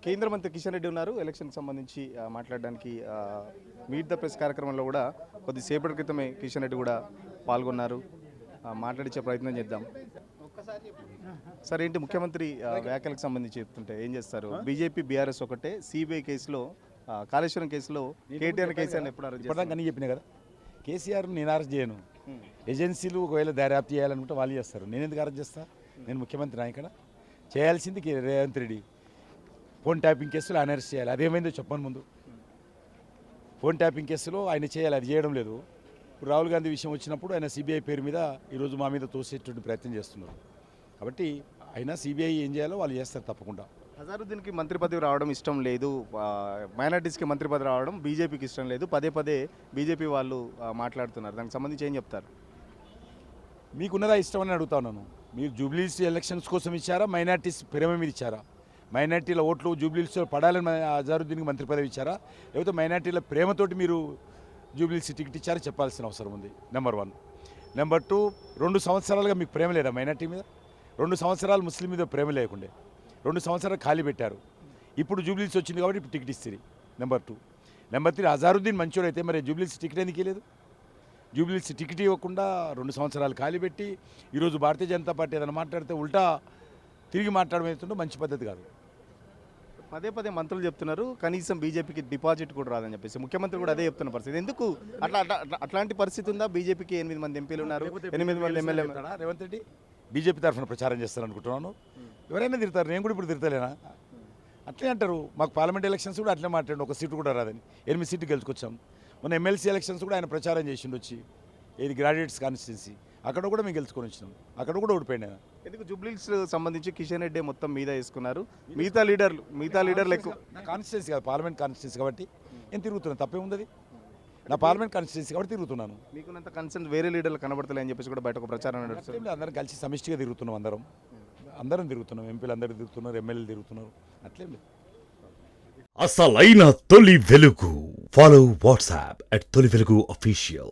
కేంద్ర మంత్రి కిషన్ రెడ్డి ఉన్నారు ఎలక్షన్కి సంబంధించి మాట్లాడడానికి మీట్ ద ప్రెస్ కార్యక్రమంలో కూడా కొద్దిసేపటి క్రితమే కిషన్ రెడ్డి కూడా పాల్గొన్నారు. మాట్లాడించే ప్రయత్నం చేద్దాం. సరే, ఏంటి ముఖ్యమంత్రి వ్యాఖ్యలకు సంబంధించి చెప్తుంటే ఏం చేస్తారు? బీజేపీ బీఆర్ఎస్ ఒకటే, సిబిఐ కేసులో కాళేశ్వరం కేసులో కేటీఆర్ కేసు అని ఎప్పుడు అరెస్ట్ చేస్తారు? కానీ చెప్పిన కదా, కేసీఆర్ నేను అరెస్ట్ చేయను. ఏజెన్సీలు ఒకవేళ దర్యాప్తు చేయాలనుకుంటే వాళ్ళు చేస్తారు, నేను ఎందుకు అరెస్ట్ చేస్తా? నేను ముఖ్యమంత్రి ఇక్కడ చేయాల్సింది రేవంత్ రెడ్డి. ఫోన్ ట్యాపింగ్ కేసులో ఆయన అరెస్ట్ చేయాలి. అదేమైందో చెప్పను ముందు. ఫోన్ ట్యాపింగ్ కేసులో ఆయన చేయాలి, అది చేయడం లేదు. ఇప్పుడు రాహుల్ గాంధీ విషయం వచ్చినప్పుడు ఆయన సిబిఐ పేరు మీద ఈరోజు మా మీద తోసేటువంటి ప్రయత్నం చేస్తున్నారు. కాబట్టి అయినా సిబిఐ ఏం చేయాలో వాళ్ళు చేస్తారు తప్పకుండా. అజారుద్దీన్కి మంత్రి పదవి రావడం ఇష్టం లేదు, మైనార్టీస్కి మంత్రి పదవి రావడం బీజేపీకి ఇష్టం లేదు, పదే పదే బీజేపీ వాళ్ళు మాట్లాడుతున్నారు. దానికి సంబంధించి ఏం చెప్తారు? మీకున్నదా ఇష్టం అని అడుగుతా ఉన్నాను. మీరు జూబ్లీస్ ఎలక్షన్స్ కోసం ఇచ్చారా, మైనార్టీస్ ప్రేమ మీద ఇచ్చారా? మైనార్టీల ఓట్లు జూబ్లీస్లో పడాలని అజారుద్దీన్కి మంత్రి పదవి ఇచ్చారా, లేకపోతే మైనార్టీల ప్రేమతోటి మీరు జూబ్లీస్ టికెట్ ఇచ్చారా చెప్పాల్సిన అవసరం ఉంది. నెంబర్ 1. నెంబర్ 2, 2 సంవత్సరాలుగా మీకు ప్రేమ లేదా మైనార్టీ మీద? 2 సంవత్సరాలు ముస్లిం మీద ప్రేమ లేకుండే, 2 సంవత్సరాలు ఖాళీ పెట్టారు. ఇప్పుడు జూబ్లీస్ వచ్చింది కాబట్టి ఇప్పుడు టికెట్ ఇస్తుంది. నెంబర్ 2. నెంబర్ 3, అజారుద్దీన్ మంచోడు అయితే మరి జూబ్లీస్ టికెట్ ఎందుకు ఇవ్వలేదు? జూబ్లీస్ టికెట్ ఇవ్వకుండా 2 సంవత్సరాలు ఖాళీ పెట్టి ఈరోజు భారతీయ జనతా పార్టీ ఏదైనా మాట్లాడితే ఉల్టా తిరిగి మాట్లాడడం అవుతుంటే మంచి పద్ధతి కాదు. పదే పదే మంత్రులు చెప్తున్నారు కనీసం బీజేపీకి డిపాజిట్ కూడా రాదని చెప్పేసి, ముఖ్యమంత్రి కూడా అదే చెప్తున్న పరిస్థితి. ఎందుకు అట్లాంటి పరిస్థితి ఉందా? బీజేపీకి 8 మంది ఎంపీలు ఉన్నారు, 8 మంది ఎమ్మెల్యే. రేవంత్ రెడ్డి బీజేపీ తరఫున ప్రచారం చేస్తాను అనుకుంటున్నాను. ఎవరైనా తిడతారు, నేను కూడా ఇప్పుడు తిడతలేనా? అట్లే అంటారు. మాకు పార్లమెంట్ ఎలక్షన్స్ కూడా అట్లే మాట్లాడండి, ఒక సీటు కూడా రాదని. 8 సీట్లు గెలుచుకొచ్చాం. మొన్న ఎమ్మెల్సీ ఎలక్షన్స్ కూడా ఆయన ప్రచారం చేసిండు వచ్చి, ఏది గ్రాడ్యుయేట్స్ కాన్స్టిట్యున్సీ, అక్కడ కూడా మేము గెలుచుకొని వచ్చినాం, అక్కడ కూడా ఓడిపోయింది ఆయన. ఎందుకు జూబ్లీస్ సంబంధించి కిషన్ రెడ్డి మొత్తం మీద వేసుకున్నారు, మిగతా లీడర్లు ఎక్కువ? నా కాన్స్టిట్యున్సీ కాదు, పార్లమెంట్ కాన్స్టిట్యున్సీ కాబట్టి నేను తిరుగుతున్నాను, తప్పే ఉంది. నా పార్లమెంట్ కాన్స్టిట్యున్సీ కాబట్టి తిరుగుతున్నాను. మీకున్నంత కన్సర్న్ వేరే లీడర్లు కనబడతలే అని చెప్పేసి కూడా బయట ఒక ప్రచారం నడుస్తుంది. అందరం కలిసి సమిష్టిగా తిరుగుతున్నాం, అందరం తిరుగుతున్నాం, ఎంపీలు అందరూ తిరుగుతున్నారు, ఎమ్మెల్యేలు తిరుగుతున్నారు, అట్లేం లేదు. అసలైన తొలి వెలుగు. ఫాలో వాట్సాప్ @తొలి వెలుగు official.